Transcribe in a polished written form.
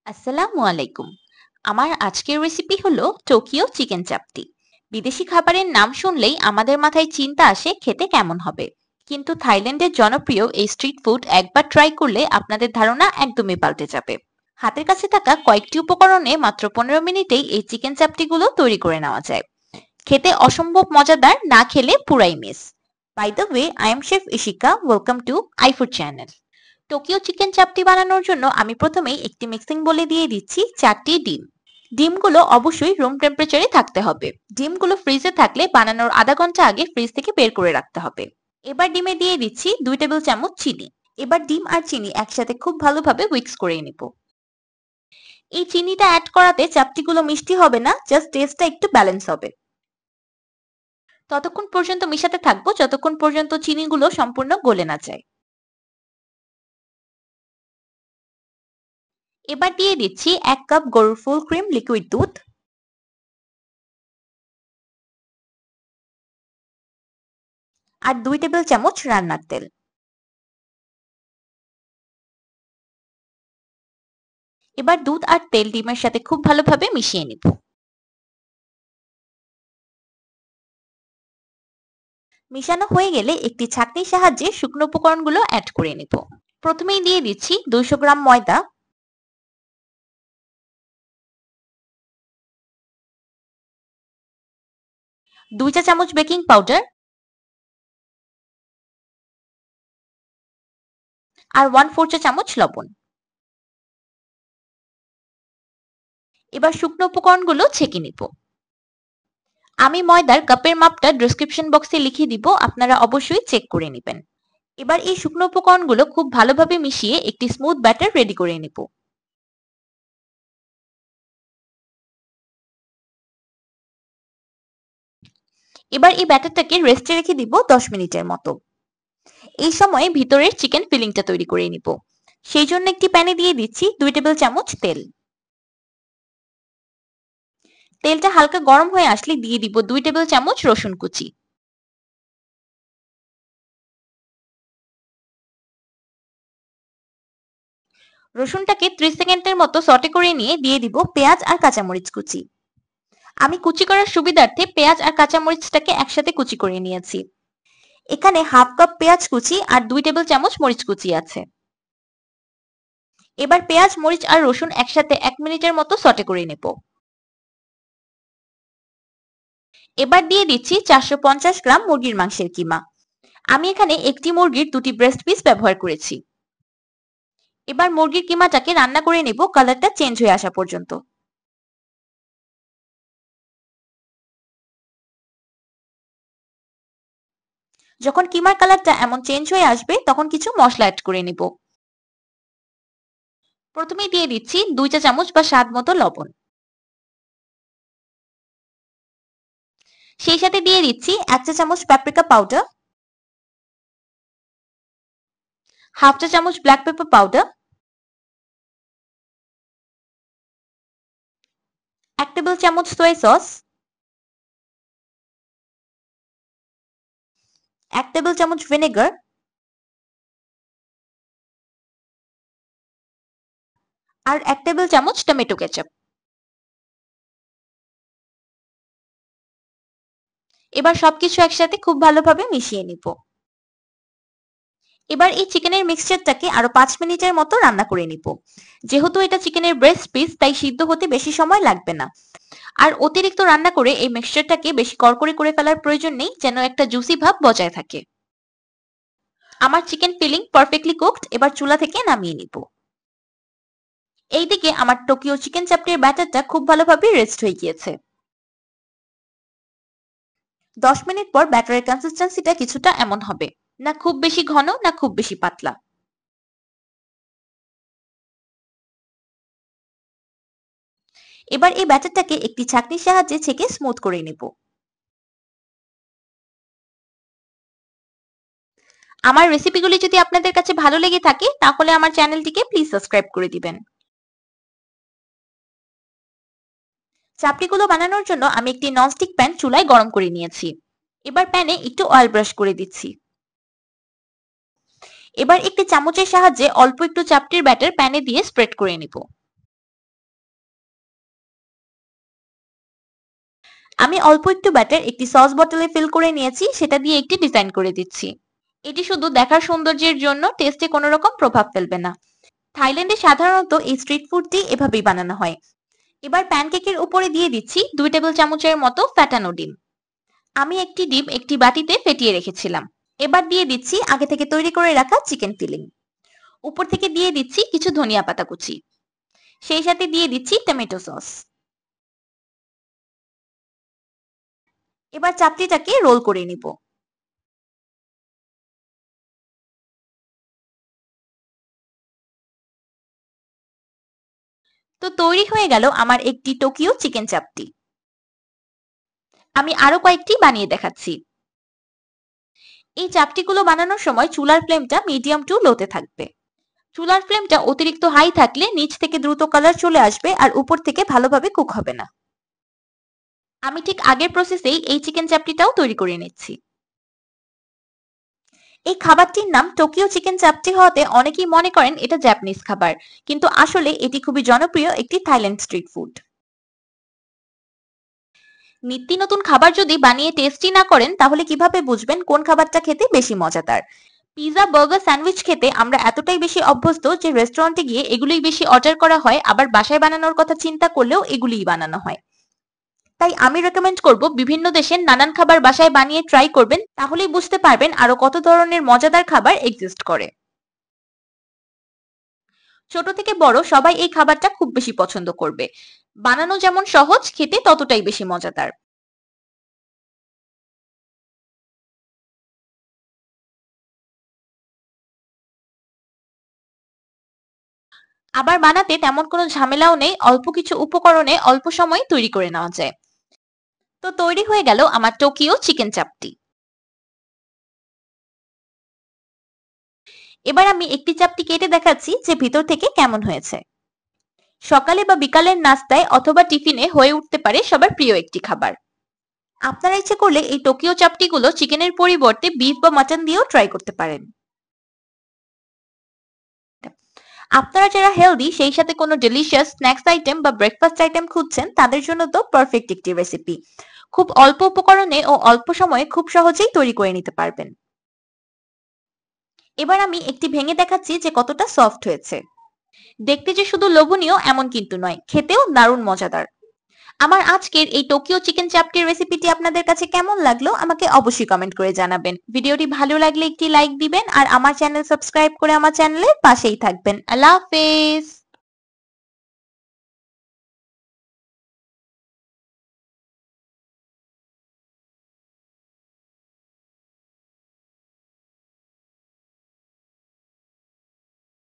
আসসালামু আলাইকুম। আমার আজকের রেসিপি হলো টোকিও চিকেন চাপটি। বিদেশি খাবারের নাম শুনলেই আমাদের মাথায় চিন্তা আসে খেতে কেমন হবে। কিন্তু থাইল্যান্ডের জনপ্রিয় এই স্ট্রিট ফুড একবার ট্রাই করলে আপনাদের ধারণা একদমই পাল্টে যাবে। হাতের কাছে থাকা কয়েকটি উপকরণে মাত্র 15 মিনিটেই এই চিকেন চাপটিগুলো তৈরি করে নেওয়া যায়। খেতে অসম্ভব মজাদার, না খেলে পুরাই miss. By the way, I am chef Ishika. Welcome to iFood channel. Tokyo chicken chapati বানানোর জন্য আমি প্রথমেই একটি মিক্সিং বোলে দিয়ে দিচ্ছি 4টি ডিম। ডিমগুলো অবশ্যই রুম টেম্পারেচারে থাকতে হবে। ডিমগুলো ফ্রিজে থাকলে বানানোর আধা ঘন্টা আগে ফ্রিজ থেকে বের করে রাখতে হবে। এবার ডিমে দিয়ে দিচ্ছি 2 টেবিল চামচ চিনি। এবার ডিম আর চিনি একসাথে খুব ভালোভাবে উইক্স করে নিব। এই চিনিটা অ্যাড করাতে চাপটিগুলো মিষ্টি হবে না, জাস্ট টেস্টটা একটু ব্যালেন্স হবে। ততক্ষণ পর্যন্ত মিশাতে থাকবো যতক্ষণ পর্যন্ত চিনিগুলো সম্পূর্ণ গলে না যায়। এবার দিয়ে দিচ্ছি 1 কাপ গরুর ফুল ক্রিম লিকুইড দুধ আর 2 টেবিল চামচ রান্নার তেল। এবার দুধ আর তেল ডিমের সাথে খুব ভালোভাবে মিশিয়ে নিব। মিশানো হয়ে গেলে একটি ছাঁকনির সাহায্যে শুকনো উপকরণগুলো অ্যাড করে নিব। প্রথমেই দিয়ে দিচ্ছি 200 গ্রাম ময়দা, 2 চা চামচ বেকিং পাউডার আর 1/4 চা চামচ লবণ। এবার শুকনো উপকরণগুলো ছেঁকে নিব। আমি ময়দার কাপের মাপটা ডেসক্রিপশন বক্সে লিখে দিব, আপনারা অবশ্যই চেক করে নেবেন। এবার এই শুকনো উপকরণগুলো খুব ভালোভাবে মিশিয়ে একটি স্মুথ ব্যাটার রেডি করে নিব। এবার এই ব্যাটারটাকে রেস্টে রেখে দিব 10 মিনিটের মতো। এই সময়ে ভিতরের চিকেন ফিলিংটা তৈরি করে নিব। সেই জন্য একটি প্যানে দিয়ে দিচ্ছি 2 টেবিল চামচ তেল। তেলটা হালকা গরম হয়ে আসলে দিয়ে দিব 2 টেবিল চামচ রসুন কুচি। রসুনটাকে 30 সেকেন্ডের মতো সটে করে নিয়ে দিয়ে দিব পেঁয়াজ আর কাঁচামরিচ কুচি। আমি কুচি করার সুবিধার্থে পেঁয়াজ আর কাঁচামরিচটাকে একসাথে কুচি করে নিয়েছি। এখানে হাফ কাপ পেঁয়াজ কুচি আর 2 টেবিল চামচ মরিচ কুচি আছে। এবার পেঁয়াজ, মরিচ আর রসুন একসাথে 1 মিনিটের মতো সটে করে নেব। এবার দিয়ে দিচ্ছি 450 গ্রাম মুরগির মাংসের কিমা। আমি এখানে একটি মুরগির 2টি ব্রেস্ট পিস ব্যবহার করেছি। এবার মুরগির কিমাটাকে রান্না করে নেব কালারটা চেঞ্জ হয়ে আসা পর্যন্ত। যখন কিমার কালারটা এমন চেঞ্জ হয়ে আসবে তখন কিছু মশলা অ্যাড করে নিব। প্রথমেই দিয়ে দিচ্ছি 2 চা চামচ বা স্বাদ মতো লবণ। সেই সাথে দিয়ে দিচ্ছি 1 চা চামচ প্যাপ্রিকা পাউডার, হাফ চা চামচ ব্ল্যাক পেপার পাউডার, 1 টেবিল চামচ সোয়া সস, 1 টেবিল চামচ ভিনেগার আর 1 টেবিল চামচ টমেটো কেচাপ। এবার সবকিছু একসাথে খুব ভালোভাবে মিশিয়ে নিব। এবার এই চিকেনের মিক্সচারটাকে আরো 5 মিনিটের মতো রান্না করে নিব। যেহেতু এটা চিকেনের ব্রেস্ট পিস, তাই সিদ্ধ হতে বেশি সময় লাগবে না। আর অতিরিক্ত রান্না করে এই মিক্সচারটাকে বেশি কড়কড়ে করে ফেলার প্রয়োজন নেই, যেন একটা জুসি ভাব বজায় থাকে। আমার চিকেন ফিলিং পারফেক্টলি কুকড। এবার চুলা থেকে নামিয়ে নিব। এইদিকে আমার টোকিও চিকেন চাপটির ব্যাটারটা খুব ভালোভাবে রেস্ট হয়ে গিয়েছে। 10 মিনিট পর ব্যাটারের কনসিস্টেন্সিটা কিছুটা এমন হবে, না খুব বেশি ঘন না খুব বেশি পাতলা। এবার এই ব্যাটারটাকে একটি ছাঁকনির সাহায্যে ছেঁকে স্মুথ করে নেব। আমার রেসিপিগুলি যদি আপনাদের কাছে ভালো লেগে থাকে তাহলে আমার চ্যানেলটিকে প্লিজ সাবস্ক্রাইব করে দিবেন। চাপটিগুলো বানানোর জন্য আমি একটি ননস্টিক প্যান চুলায় গরম করে নিয়েছি। এবার প্যানে একটু অয়েল ব্রাশ করে দিচ্ছি। এবার একটি চামচের সাহায্যে অল্প একটু চাপটির ব্যাটার প্যানে দিয়ে স্প্রেড করে নিব। আমি অল্প একটু ব্যাটার একটি সস বটলে ফিল করে নিয়েছি, সেটা দিয়ে একটি ডিজাইন করে দিচ্ছি। এটি শুধু দেখার সৌন্দর্যের জন্য, টেস্টে কোনো রকম প্রভাব ফেলবে না। থাইল্যান্ডে সাধারণত এই স্ট্রিট ফুডটি এভাবেই বানানো হয়। এবার প্যানকেকের উপরে দিয়ে দিচ্ছি 2 টেবিল চামচের মতো ফ্যাটানো ডিম। আমি একটি ডিম একটি বাটিতে ফেটিয়ে রেখেছিলাম। এবার দিয়ে দিচ্ছি আগে থেকে তৈরি করে রাখা চিকেন ফিলিং। উপর থেকে দিয়ে দিচ্ছি কিছু ধনিয়া পাতা কুচি, সেই সাথে দিয়ে দিচ্ছি টমেটো সস। এবার চাপটিটাকে রোল করে নিব। তো তৈরি হয়ে গেল আমার একটি টোকিও চিকেন চাপটি। আমি আরো কয়েকটি বানিয়ে দেখাচ্ছি। এই চাপটিগুলো বানানোর সময় চুলার ফ্লেমটা মিডিয়াম টু লোতে থাকবে। চুলার ফ্লেমটা অতিরিক্ত হাই থাকলে নিচ থেকে দ্রুত কালার চলে আসবে আর উপর থেকে ভালোভাবে কুক হবে না। আমি ঠিক আগের প্রসেসেই এই চিকেন চাপটিটাও তৈরি করে নিচ্ছি। এই খাবারটির নাম টোকিও চিকেন চাপটি হওয়াতে অনেকেই মনে করেন এটা জাপানিজ খাবার, কিন্তু আসলে এটি খুবই জনপ্রিয় একটি থাইল্যান্ড স্ট্রিট ফুড। নিত্য নতুন খাবার যদি বানিয়ে টেস্টি না করেন তাহলে কিভাবে বুঝবেন কোন খাবারটা খেতে বেশি মজাদার? পিৎজা, বার্গার, স্যান্ডউইচ খেতে আমরা এতটাই বেশি অভ্যস্ত যে রেস্টুরেন্টে গিয়ে এগুলোই বেশি অর্ডার করা হয়, আবার বাসায় বানানোর কথা চিন্তা করলেও এগুলিই বানানো হয়। তাই আমি রেকমেন্ড করব বিভিন্ন দেশের নানান খাবার বাসায় বানিয়ে ট্রাই করবেন, তাহলেই বুঝতে পারবেন আরো কত ধরনের মজাদার খাবার এক্সিস্ট করে। ছোট থেকে বড় সবাই এই খাবারটা খুব বেশি পছন্দ করবে। বানানো যেমন সহজ, খেতে ততটাই বেশি মজাদার। আবার বানাতে তেমন কোনো ঝামেলাও নেই, অল্প কিছু উপকরণে অল্প সময়ে তৈরি করে নেওয়া যায়। তো তৈরি হয়ে গেল আমার টোকিও চিকেন চাপটি। এবার আমি একটি চাপটি কেটে দেখাচ্ছি যে ভিতর থেকে কেমন হয়েছে। সকালে বা বিকালের নাস্তায় অথবা টিফিনে হয়ে উঠতে পারে সবার প্রিয় একটি খাবার। আপনারা ইচ্ছে করলে এই টোকিও চাপটিগুলো চিকেনের পরিবর্তে বিফ বা মাটন দিয়েও ট্রাই করতে পারেন। আপনারা যারা হেলদি, সেই সাথে কোনো ডেলিশিয়াস স্ন্যাক্স আইটেম বা ব্রেকফাস্ট আইটেম খুঁজছেন, তাদের জন্য তো পারফেক্ট একটি রেসিপি। খুব অল্প উপকরণে ও অল্প সময়ে খুব সহজেই তৈরি করে নিতে পারবেন। এবার আমি একটি ভেঙে দেখাচ্ছি যে কতটা সফট হয়েছে। দেখতে যে শুধু লোভনীয় এমন কিন্তু নয়, খেতেও দারুণ মজাদার। আমার আজকের এই টোকিও চিকেন চাপটির রেসিপিটি আপনাদের কাছে কেমন লাগলো আমাকে অবশ্যই কমেন্ট করে জানাবেন। ভিডিওটি ভালো লাগলে একটি লাইক দিবেন আর আমার চ্যানেল সাবস্ক্রাইব করে আমার চ্যানেলের পাশেই থাকবেন। আল্লাহ হাফেজ।